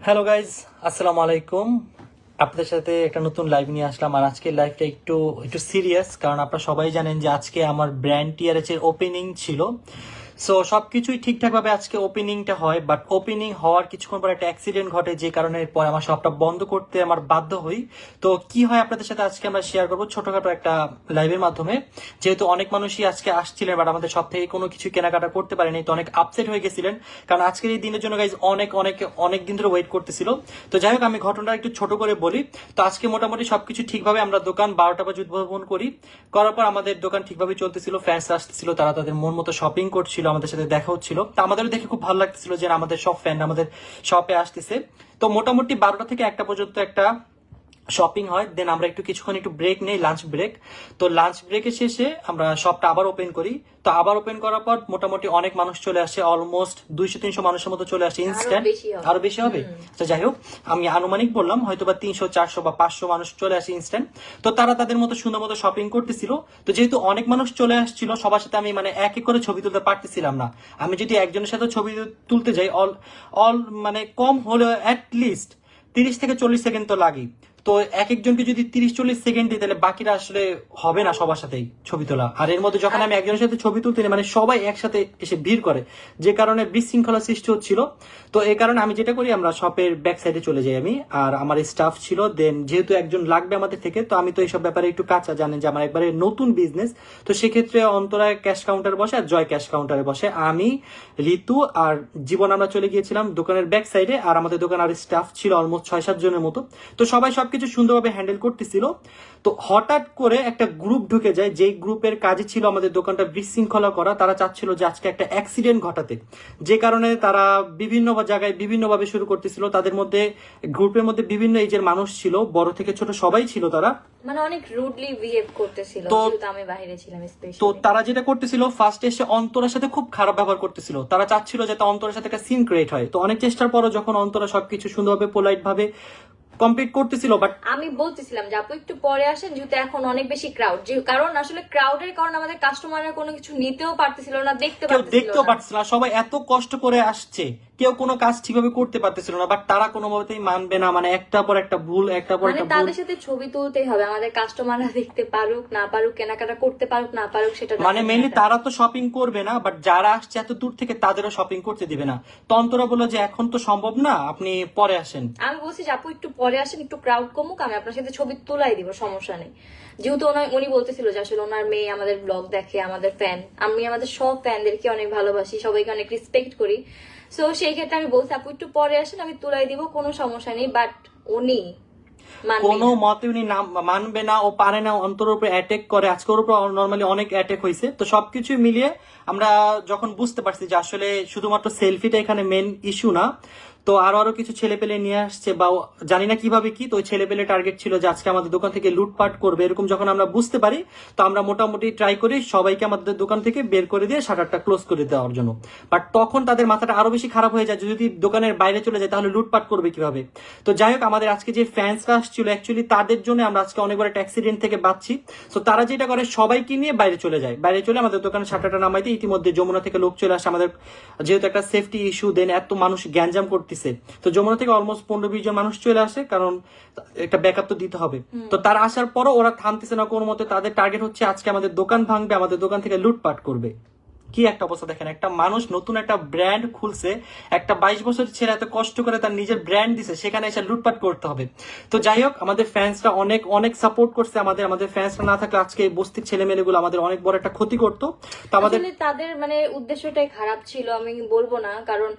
Hello guys, আসসালামু আলাইকুম। আপনাদের সাথে একটা নতুন লাইভ নিয়ে আসলাম। আর আজকের লাইভটা একটু একটু সিরিয়াস, কারণ আপনারা সবাই জানেন যে আজকে আমার ব্র্যান্ড টিআরএচ এর ওপেনিং ছিল। সো সবকিছুই ঠিকঠাক ভাবে আজকে ওপেনিংটা হয়, বাট ওপেনিং হওয়ার কিছুক্ষণ পর একটা অ্যাক্সিডেন্ট ঘটে, যে কারণে পরে আমার শপটা বন্ধ করতে আমার বাধ্য হই। তো কি হয় আপনাদের সাথে আজকে আমরা শেয়ার করবো ছোটখাটো একটা লাইভের মাধ্যমে। যেহেতু অনেক মানুষই আজকে আসছিলেন, বাট আমাদের সব থেকে কোনো কিছু কেনাকাটা করতে পারেনি, তো অনেক আপসেট হয়ে গেছিলেন, কারণ আজকের এই দিনের জন্য গাইজ অনেক অনেক অনেক দিন ধরে ওয়েট করতেছিল। তো যাই হোক, আমি ঘটনাটা একটু ছোট করে বলি। তো আজকে মোটামুটি সবকিছু ঠিকভাবে আমরা দোকান 12টা বাজে উদ্বোধন করি। করার পর আমাদের দোকান ঠিকভাবে চলতেছিল, ফ্যান্স আসতেছিল, তারা তাদের মন মতো শপিং করছিল, আমাদের সাথে দেখা হচ্ছিল। তো আমাদেরও দেখে খুব ভালো লাগতেছিল যে আমাদের সব ফ্যান আমাদের শপে আসতেছে। তো মোটামুটি 12টা থেকে 1টা পর্যন্ত একটা শপিং হয়, দেন আমরা কিছুক্ষণ একটু ব্রেক নেই, লাঞ্চ ব্রেক। তো লাঞ্চ ব্রেকের শেষে আমরা শপটা আবার ওপেন করি। তো আবার ওপেন করার পর মোটামুটি অনেক মানুষ চলে আসে, অলমোস্ট 200-300 মানুষের মতো চলে আসে ইনস্ট্যান্ট। আরো বেশি হবে। তো যাই হোক, আমি আনুমানিক বললাম, হয়তো বা 300, 400 বা 500 মানুষ চলে আসে ইনস্ট্যান্ট। তো তারা তাদের মতো সুন্দর মতো শপিং করতেছিল। তো যেহেতু অনেক মানুষ চলে আসছিল, সবার সাথে আমি এক এক করে ছবি তুলতে পারতেছিলাম না। আমি যদি একজনের সাথে ছবি তুলতে যাই, অল অল মানে কম হলেও অ্যাটলিস্ট 30 থেকে 40 সেকেন্ড তো লাগে। তো এক একজনকে যদি 30-40 সেকেন্ড দিই, তাহলে বাকিরা আসলে হবে না সবার সাথেই ছবি তোলা। আর এর মধ্যে যখন আমি একজনের সাথে ছবি তুলতে নিই, সবাই একসাথে এসে ভিড় করে, যে কারণে বিশৃঙ্খলা সৃষ্টি হচ্ছিল। তো এই কারণে আমি যেটা করি, আমরা শপের ব্যাক সাইডে চলে যাই আমি আর আমার স্টাফ ছিল। দেন যেহেতু একজন লাগবে আমাদের থেকে, তো আমি তো এইসব ব্যাপারে একটু কাঁচা, জানেন যে আমার একবারে নতুন বিজনেস। তো সেক্ষেত্রে অন্তরায় ক্যাশ কাউন্টারে বসে আর জয় ক্যাশ কাউন্টারে বসে, আমি, ঋতু আর জীবন আমরা চলে গিয়েছিলাম দোকানের ব্যাক সাইডে। আর আমাদের দোকান আর স্টাফ ছিল অলমোস্ট 6-7 জনের মতো। তো সবাই সবকিছু সুন্দরভাবে হ্যান্ডেল করতেছিল। তো হঠাৎ করে একটা গ্রুপ ঢুকে যায়, যেই গ্রুপের কাজই ছিল আমাদের দোকানটা বিশৃঙ্খলা করা। তারা চাচ্ছিল যে আজকে একটা অ্যাক্সিডেন্ট ঘটাতে, যে কারণে তারা বিভিন্ন জায়গায় বিভিন্নভাবে শুরু করতেছিল। তাদের মধ্যে, গ্রুপের মধ্যে বিভিন্ন এজের মানুষ ছিল, বড় থেকে ছোট সবাই ছিল। তারা অনেক রুডলি বিহেভ করতেছিল, তো যেহেতু আমি বাইরে ছিলাম তো স্পেশালি। তারা যেটা করতেছিল, ফার্স্টে এসে অন্তরার সাথে খুব খারাপ ব্যবহার করতেছিল। তারা চাচ্ছিল যাতে অন্তরার সাথে একটা সিন ক্রিয়েট হয়। তো অনেক চেষ্টার পরও যখন অন্তরা সবকিছু সুন্দরভাবে পোলাইট ভাবে কমপ্লিট করতেছিল, বাট আমি বলতেছিলাম যে আপু একটু পরে আসেন, যেহেতু এখন অনেক বেশি ক্রাউড, যে কারণ আসলে ক্রাউডের কারণে আমাদের কাস্টমাররা কোনো কিছু নিতেও পারতেছিল না, কেউ দেখতেও পারতেছিল না। সবাই এত কষ্ট করে আসছে, কেউ কোনো কাজ ঠিকভাবে করতে পারতেছিল না। বাট তারা কোনোভাবেই মানবে না, একটা পর একটা ভুল, একটা পর একটা ভুল। তাদের সাথে ছবি তুলতেই হবে, আমাদের কাস্টমাররা দেখতে পারুক না পারুক, কেনাকাটা করতে পারুক না পারুক, সেটা মেইনলি তারা তো শপিং করবে না, বাট যারা আসছে এত দূর থেকে তাদেরও শপিং করতে দিবে না। তন্তরা বললো যে এখন তো সম্ভব না, আপনি পরে আসেন। আমি বলছি যে আপু একটু পরে আসেন, একটু ক্রাউড কমুক, আমি আপনার সাথে ছবি তুলাই দিব, সমস্যা নেই। যেহেতু উনি বলতেছিল যে আসলে ওনার মেয়ে আমাদের ব্লগ দেখে, আমাদের ফ্যান, আমি আমাদের সব ফ্যানদেরকে অনেক ভালোবাসি, সবাইকে অনেক রেসপেক্ট করি। সো সেই ক্ষেত্রে আমি বলছি আপু একটু পরে আসেন, আমি তুলাই দিব, কোনো সমস্যা নেই। বাট উনি কোনো মতে উনি মানবে না, ও পারে না, অন্তরের উপরে অ্যাটাক করে। আজকে ওর উপর নর্মালি অনেক অ্যাটাক হয়েছে। তো সবকিছু মিলিয়ে আমরা যখন বুঝতে পারছি যে আসলে শুধুমাত্র সেলফিটা এখানে মেন ইস্যু না, তো আরো আরো কিছু ছেলে পেলে নিয়ে আসছে, বা জানি না কিভাবে কি। তো ওই ছেলে পেলে টার্গেট ছিল যে আজকে আমাদের দোকান থেকে লুটপাট করবে, এরকম যখন আমরা বুঝতে পারি, তো আমরা মোটামুটি ট্রাই করি সবাইকে আমাদের দোকান থেকে বের করে দিয়ে শাটারটা ক্লোজ করে দেওয়ার জন্য। বাট তখন তাদের মাথাটা আরো বেশি খারাপ হয়ে যায়, যদি দোকানের বাইরে চলে যায় তাহলে লুটপাট করবে কিভাবে। তো যাই হোক, আমাদের আজকে যে ফ্যান্সরা আসছিল, অ্যাকচুয়ালি তাদের জন্য আমরা আজকে অনেক বড় একটা অ্যাক্সিডেন্ট থেকে বাঁচছি। তো তারা যেটা করে, সবাইকে নিয়ে বাইরে চলে যায়, বাইরে চলে আমাদের দোকানের শাটারটা নামাই দিয়ে। ইতিমধ্যে যমুনা থেকে লোক চলে আসে আমাদের, যেহেতু একটা সেফটি ইস্যু, দেন এত মানুষ গ্যাঞ্জাম করতেছে। তো যমুনা থেকে অলমোস্ট 15-20 জন মানুষ চলে আসে, কারণ একটা ব্যাকআপ তো দিতে হবে। তো তারা আসার পরও ওরা থামতেছে না কোনো মতে। তাদের টার্গেট হচ্ছে আজকে আমাদের দোকান ভাঙবে, আমাদের দোকান থেকে লুটপাট করবে। কি একটা অবস্থা দেখেন, একটা মানুষ নতুন একটা ব্র্যান্ড খুলছে, একটা 22 বছর ছেলে এত কষ্ট করে তার নিজের ব্র্যান্ড দিছে, সেখানে এসে লুটপাট করতে হবে। তো যাই হোক, আমাদের ফ্যান্সরা অনেক অনেক সাপোর্ট করছে আমাদের ফ্যান্সরা না থাকলে আজকে এই বস্তির ছেলে মেয়েগুলো আমাদের অনেক বড় একটা ক্ষতি করতো। তো আমাদের তাদের উদ্দেশ্যটাই খারাপ ছিল, আমি বলবো না, কারণ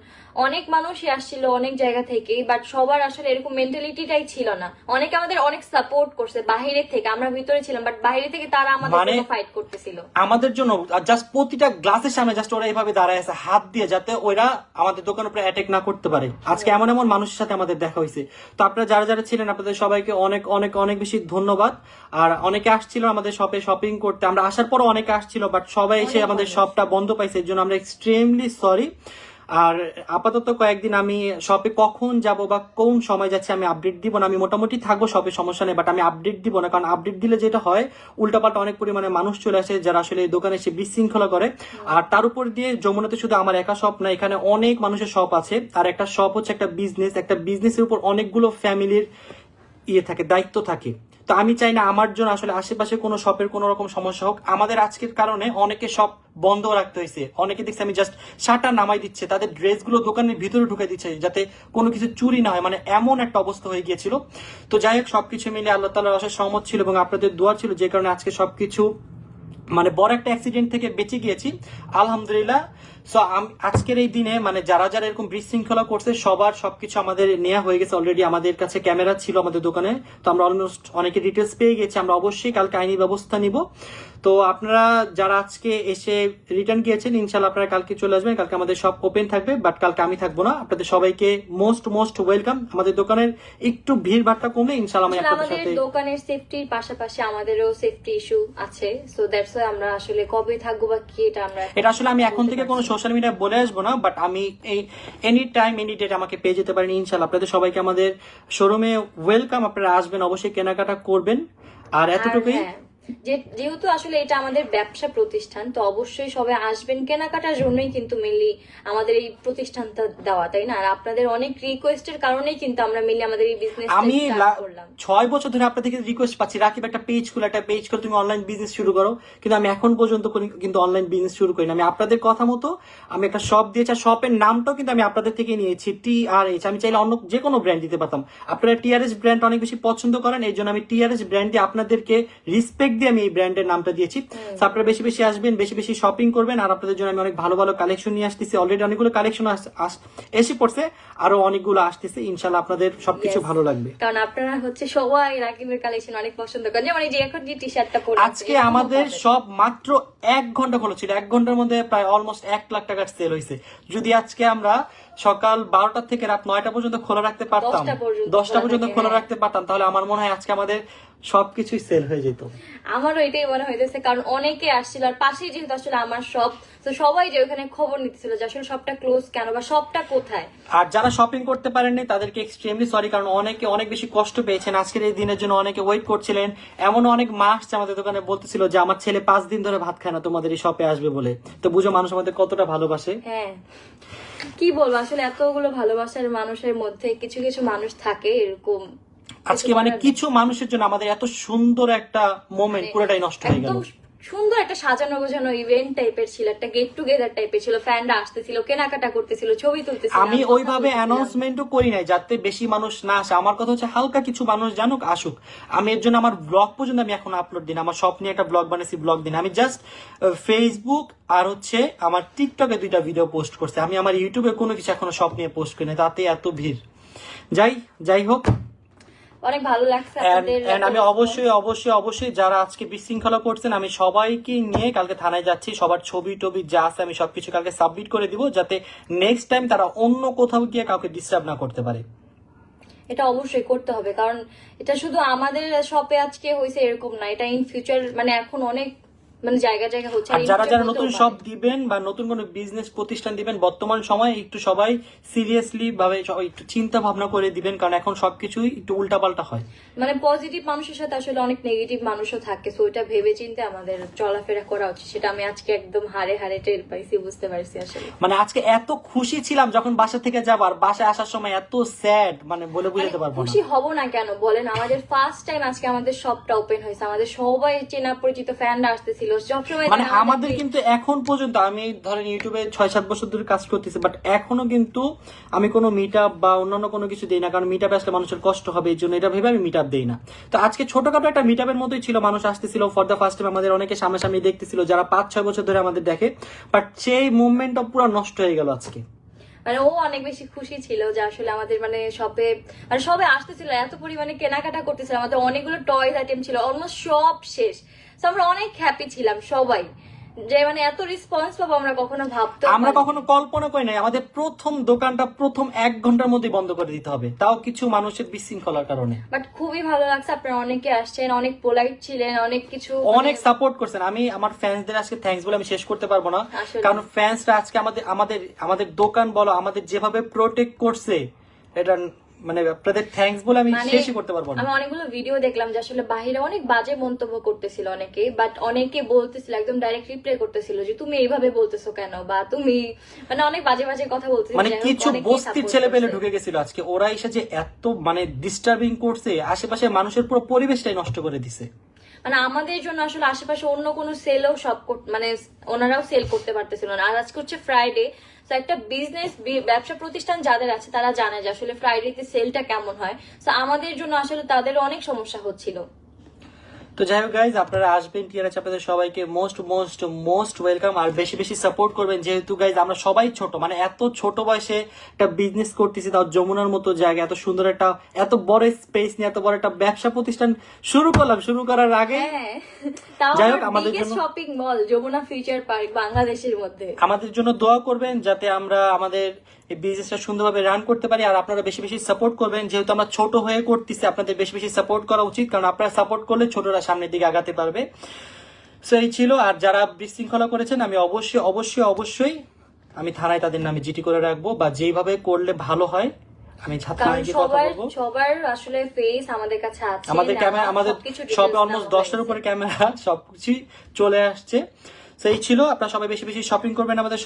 অনেক মানুষই আসছিল অনেক জায়গা থেকে, বাট সবার আসলে এরকম মেন্টালিটিটাই ছিল না। অনেকে আমাদের অনেক সাপোর্ট করছে বাইরে থেকে, আমরা ভিতরে ছিলাম, বাট বাইরে থেকে তারা আমাদের জন্য ফাইট করতেছিল, আমাদের জন্য। জাস্ট প্রতিটা গ্লাসের সামনে জাস্ট ওরা এইভাবে দাঁড়ায় আছে হাত দিয়ে, যাতে ওরা আমাদের দোকানের উপরে অ্যাটাক না করতে পারে। আজকে এমন এমন মানুষের সাথে আমাদের দেখা হয়েছে। তো আপনারা যারা যারা ছিলেন, আপনাদের সবাইকে অনেক অনেক অনেক বেশি ধন্যবাদ। আর অনেকে আসছিল আমাদের শপে শপিং করতে, আমরা আসার পরও অনেকে আসছিল, বাট সবাই এসে আমাদের শপটা বন্ধ পাইছে, এর জন্য আমরা এক্সট্রিমলি সরি। আর আপাতত কয়েকদিন আমি শপে কখন যাব বা কোন সময় যাচ্ছি আমি আপডেট দিব না। আমি মোটামুটি থাকবো শপে, সমস্যা নেই, বাট আমি আপডেট দিব না, কারণ আপডেট দিলে যেটা হয় উল্টাপাল্টা অনেক পরিমাণে মানুষ চলে আসে যারা আসলে এই দোকানে এসে বিশৃঙ্খলা করে। আর তার উপর দিয়ে যমুনাতে শুধু আমার একা শপ না, এখানে অনেক মানুষের শপ আছে। আর একটা শপ হচ্ছে একটা বিজনেস, একটা বিজনেসের উপর অনেকগুলো ফ্যামিলির থাকে, দায়িত্ব থাকে। তো আমি চাই না আমার জন্য আসলে আশেপাশে কোনো শপের কোনো রকম সমস্যা হোক। আমাদের আজকের কারণে অনেকে শপ বন্ধ রাখতে হয়েছে, অনেকে দেখছি আমি জাস্ট শাটার নামাই দিচ্ছে, তাদের ড্রেসগুলো দোকানের ভিতরে ঢুকে দিচ্ছে যাতে কোনো কিছু চুরি না হয়, মানে এমন একটা অবস্থা হয়ে গিয়েছিল। তো যাই হোক, সবকিছু মিলে আল্লাহ তাআলার অশেষ সহমত ছিল এবং আপনাদের দোয়া ছিল, যে কারণে আজকে সবকিছু মানে বড় একটা অ্যাক্সিডেন্ট থেকে বেঁচে গিয়েছি আলহামদুলিল্লাহ। সো আজকের এই দিনে মানে যারা যারা এরকম বিশৃঙ্খলা করছে সবার সবকিছু আমাদের নেওয়া হয়ে গেছে অলরেডি। আমাদের কাছে ক্যামেরা ছিল আমাদের দোকানে, তো আমরা অলমোস্ট অনেকে ডিটেলস পেয়ে গেছি। আমরা অবশ্যই কালকে আইনি ব্যবস্থা নিব। তো আপনারা যারা আজকে এসে রিটার্ন গিয়েছেন, ইনশাল্লাহ আপনারা কালকে চলে আসবেন। কালকে আমাদের সব ওপেন থাকবে, বাট কালকে আমি থাকবো না। আপনাদের সবাইকে মোস্ট মোস্ট ওয়েলকাম। আমাদের দোকানের একটু ভিড় ভাড়টা কমলে ইনশাল্লাহ আমি আপনাদের আমাদের সাথে। দোকানের সেফটির পাশাপাশি আমাদেরও সেফটি ইস্যু আছে, সো দ্যাটস ওয়াই আমরা আসলে কবে থাকবো বা কি এটা আসলে আমি এখন থেকে কোনো সোশ্যাল মিডিয়ায় বলে আসবো না, বাট আমি এই এনি টাইম এনি ডেট আমাকে পেয়ে যেতে পারেন ইনশাল্লাহ। আপনাদের সবাইকে আমাদের শোরুমে ওয়েলকাম, আপনারা আসবেন, অবশ্যই কেনাকাটা করবেন। আর এতটুকুই। যেহেতু আসলে এটা আমাদের ব্যবসা প্রতিষ্ঠান, তো অবশ্যই সবাই আসবেন কেনাকাটার জন্যই কিন্তু মেনলি আমাদের এই প্রতিষ্ঠানটা দেওয়া, তাই না? আর আপনাদের অনেক রিকোয়েস্টের কারণেই কিন্তু আমরা মেনলি আমাদের এই বিজনেস আমি 6 বছর ধরে আপনাদের থেকে রিকোয়েস্ট পাচ্ছি, রাকিব একটা পেজ খুলে, একটা পেজ করে তুমি অনলাইন বিজনেস শুরু করো, কিন্তু আমি এখন পর্যন্ত কিন্তু অনলাইন বিজনেস শুরু করিনি। আমি আপনাদের কথা মতো আমি একটা শপ দিয়েছি, আর শপের নামটাও কিন্তু আমি আপনাদের থেকে নিয়েছি, TRH। আমি চাইলে অন্য যে কোনো ব্র্যান্ড দিতে পারতাম, আপনারা TRH ব্র্যান্ড অনেক বেশি পছন্দ করেন, এই জন্য আমি TRH ব্র্যান্ড দিয়ে আপনাদেরকে রিসপেক্ট দিয়ে আমি এই ব্র্যান্ডের নামটা দিয়েছি। আপনারা বেশি বেশি আসবেন, বেশি বেশি শপিং করবেন, আর আপনাদের জন্য আমি অনেক ভালো ভালো কালেকশন নিয়ে আসতেছি। অলরেডি অনেকগুলো কালেকশন এসে পড়ছে, আরো অনেকগুলো আসতেছে, ইনশাল্লাহ আপনাদের সবকিছু ভালো লাগবে। কারণ আপনারা হচ্ছে সবাই রাকিবের কালেকশন অনেক পছন্দ করেন, যেমন এই যে এখন যে টি শার্টটা পরে আজকে আমাদের সব মাত্র 1 ঘন্টা খোলা ছিল, 1 ঘন্টার মধ্যে প্রায় অলমোস্ট 1 লাখ টাকার সেল হয়েছে। যদি আজকে আমরা সকাল 12টা থেকে রাত 9টা পর্যন্ত খোলা রাখতে পারতাম, 10টা পর্যন্ত খোলা রাখতে পারতাম, তাহলে আমার মনে হয় আজকে আমাদের সবকিছুই সেল হয়ে যেত। আমারও এটাই মনে হইতেছে, কারণ অনেকে আসছিল, আর পাশেই যেহেতু আসলে আমার সব, তো সবাই যে ওখানে খবর নিতেছিল যে আসলে সবটা ক্লোজ কেন বা সবটা কোথায়। আর যারা শপিং করতে পারেননি তাদেরকে এক্সট্রিমলি সরি, কারণ অনেকে অনেক বেশি কষ্ট পেয়েছেন আজকের এই দিনের জন্য, অনেকে ওয়েট করছিলেন। এমন অনেক মা আসছে আমাদের দোকানে, বলতেছিল যে আমার ছেলে 5 দিন ধরে ভাত খায় না তোমাদের এই শপে আসবে বলে। তো বুঝো মানুষ আমাদের কতটা ভালোবাসে। হ্যাঁ, কি বলবো, আসলে এতগুলো ভালোবাসার মানুষের মধ্যে কিছু কিছু মানুষ থাকে এরকম। আজকে মানে কিছু মানুষের জন্য আমাদের এত সুন্দর একটা মোমেন্ট পুরোটাই নষ্ট হয়ে গেল। সুন্দর একটা সাজানো গোছানো ইভেন্ট টাইপের ছিল, একটা গেট টুগেদার টাইপের ছিল, ফ্যানরা আসতেছিল, কেনাকাটা করতেছিল, ছবি তুলতেছিল। আমি ওইভাবে অ্যানাউন্সমেন্টও করি নাই যাতে বেশি মানুষ না আসে। আমার কথা হচ্ছে হালকা কিছু মানুষ জানুক, আসুক। আমি এর জন্য আমার ব্লগ পর্যন্ত আমি এখন আপলোড দিন, আমার সব নিয়ে একটা ব্লগ বানাইছি, ব্লগ দিন। আমি জাস্ট ফেসবুক আর হচ্ছে আমার টিকটকে 2টা ভিডিও পোস্ট করছি। আমি আমার ইউটিউবে কোনো কিছু এখনো সব নিয়ে পোস্ট করি না, তাতে এত ভিড়। যাই হোক, অনেক ভালো লাগছে। আমি অবশ্যই যারা আজকে বিশৃঙ্খলা করছেন, আমি সবাইকে নিয়ে কালকে থানায় যাচ্ছি। সবার ছবি টবি যা আছে আমি সবকিছু কালকে সাবমিট করে দিব, যাতে নেক্সট টাইম তারা অন্য কোথাও গিয়ে কাউকে ডিস্টার্ব না করতে পারে। এটা অবশ্যই করতে হবে, কারণ এটা শুধু আমাদের শপে আজকে হয়েছে এরকম না, এটা ইন ফিউচার মানে এখন অনেক মানে জায়গা জায়গা হচ্ছে। আর যারা যারা নতুন শপ দিবেন বা নতুন কোনো বিজনেস প্রতিষ্ঠান দিবেন, বর্তমান সময় একটু সবাই সিরিয়াসলি ভাবে একটু চিন্তা ভাবনা করে দিবেন, কারণ এখন সবকিছুই একটু উল্টাপাল্টা হয়। মানে পজিটিভ মানুষের সাথে আসলে অনেক নেগেটিভ মানুষও থাকে, সো এটা ভেবে চিন্তে আমাদের চলাফেরা করা উচিত। সেটা আমি আজকে একদম হাড়ে হাড়ে টের পাইছি, বুঝতে পারছি। আসলে মানে আজকে এত খুশি ছিলাম যখন বাসা থেকে যাবার, বাসায় আসার সময় এত স্যাড, মানে বলে বুঝাতে পারবো না। খুশি হব না কেন বলেন, আমাদের ফার্স্ট টাইম আজকে আমাদের শপটা ওপেন হয়েছে, আমাদের সবাই চেনা পরিচিত ফ্যানরা আসতেছিল সবসময়। মানে আমাদের কিন্তু এখন পর্যন্ত, আমি ধরেন ইউটিউবে 6-7 বছর ধরে কাজ করতেছি, বাট এখনো কিন্তু আমি কোনো মিট আপ বা অন্যান্য কোনো কিছু দিই না, কারণ মিট আপে আসলে মানুষের কষ্ট হবে, এই জন্য এটা ভেবে আমি মিট আপ দিই না। তো আজকে ছোটখাটো একটা মিট আপের মতোই ছিল, মানুষ আসতেছিল ফর দ্য ফার্স্ট টাইম, আমাদের অনেকে সামনাসামনি দেখতেছিল যারা 5-6 বছর ধরে আমাদের দেখে, বাট সেই মুভমেন্টটা পুরো নষ্ট হয়ে গেল আজকে। মানে ও অনেক বেশি খুশি ছিল যে আসলে আমাদের মানে শপে মানে সবাই আসতেছিল, এত পরিমাণে কেনাকাটা করতেছিল, আমাদের অনেকগুলো টয়স আইটেম ছিল, অলমোস্ট সব শেষ। তো আমরা অনেক হ্যাপি ছিলাম সবাই যে মানে এত রেসপন্স পাবো আমরা কখনো ভাবতে আমরা কখনো কল্পনা করি নাই আমাদের প্রথম দোকানটা প্রথম 1 ঘন্টার মধ্যে বন্ধ করে দিতে হবে, তাও কিছু মানুষের বিশৃঙ্খলার কারণে। বাট খুবই ভালো লাগছে, আপনারা অনেকে আসছেন, অনেক পোলাইট ছিলেন, অনেক কিছু অনেক সাপোর্ট করছেন। আমি আমার ফ্যান্সদের আজকে থ্যাঙ্কস বলে আমি শেষ করতে পারবো না, আসলে। কারণ ফ্যান্সরা আজকে আমাদের আমাদের আমাদের দোকান বলো আমাদের যেভাবে প্রোটেক্ট করছে, এটা মানে আপনাদের থ্যাঙ্কস বলে আমি মানে শেষই করতে পারবো না। আমি অনেকগুলো ভিডিও দেখলাম যে আসলে বাহিরে অনেক বাজে মন্তব্য করতেছিল অনেকে, বাট অনেকে বলতেছিল একদম ডাইরেক্ট রিপ্লাই করতেছিল যে তুমি এইভাবে বলতেছো কেন, বা তুমি মানে অনেক বাজে বাজে কথা বলতেছিল। মানে যাই হোক, কিছু অনেকেই বস্তির support ছেলে পেলে করছে। ঢুকে গেছিল আজকে, ওরা এসে যে এত মানে ডিস্টার্বিং করছে, আশেপাশে মানুষের পুরো পরিবেশটাই নষ্ট করে দিছে। মানে আমাদের জন্য আসলে আশেপাশে অন্য কোনো সেলও সব মানে ওনারাও সেল করতে পারতেছিল না। আর আজকে হচ্ছে ফ্রাইডে, তো একটা বিজনেস ব্যবসা প্রতিষ্ঠান যাদের আছে তারা জানে যে আসলে ফ্রাইডেতে সেলটা কেমন হয়। তো আমাদের জন্য আসলে তাদের অনেক সমস্যা হচ্ছিল। তো যাই হোক গাইজ, আপনারা আসবেন টিআরএচ, আপনাদের সবাইকে মোস্ট মোস্ট মোস্ট ওয়েলকাম। আর বেশি বেশি সাপোর্ট করবেন, যেহেতু গাইজ আমরা সবাই ছোট, মানে এত ছোট বয়সে একটা বিজনেস করতেছি, তাও যমুনার মতো জায়গা, এত সুন্দর একটা এত বড় স্পেস নিয়ে এত বড় একটা ব্যবসা প্রতিষ্ঠান শুরু করলাম। শুরু করার আগে হ্যাঁ, তাও যাই হোক, আমাদের জন্য shopping mall Jamuna future park বাংলাদেশের মধ্যে। আমাদের জন্য দোয়া করবেন যাতে আমরা আমাদের এই বিজনেসটা সুন্দরভাবে রান করতে পারি। আর আপনারা বেশি বেশি সাপোর্ট করবেন, যেহেতু আমরা ছোট হয়ে করতেছি, আপনাদের বেশি বেশি সাপোর্ট করা উচিত, কারণ আপনারা সাপোর্ট করলে ছোটরা সামনের দিকে আগাতে পারবে। সো এই ছিল। আর যারা বিশৃঙ্খলা করেছেন, আমি অবশ্যই অবশ্যই অবশ্যই আমি থানায় তাদের নামে জিডি করে রাখবো, বা যেইভাবে করলে ভালো হয় আমি কারণ থানায় গিয়ে কথা বলবো। সবার আসলে ফেস আমাদের কাছে আছে, আমাদের ক্যামেরা, আমাদের সবকিছু সব details অলমোস্ট নেওয়া 10টার হয়েছে। উপরে ক্যামেরা, সবকিছু চলে আসছে। সেই ছিল। আপনারা সবাই বেশি বেশি শপিং করবেন আমাদের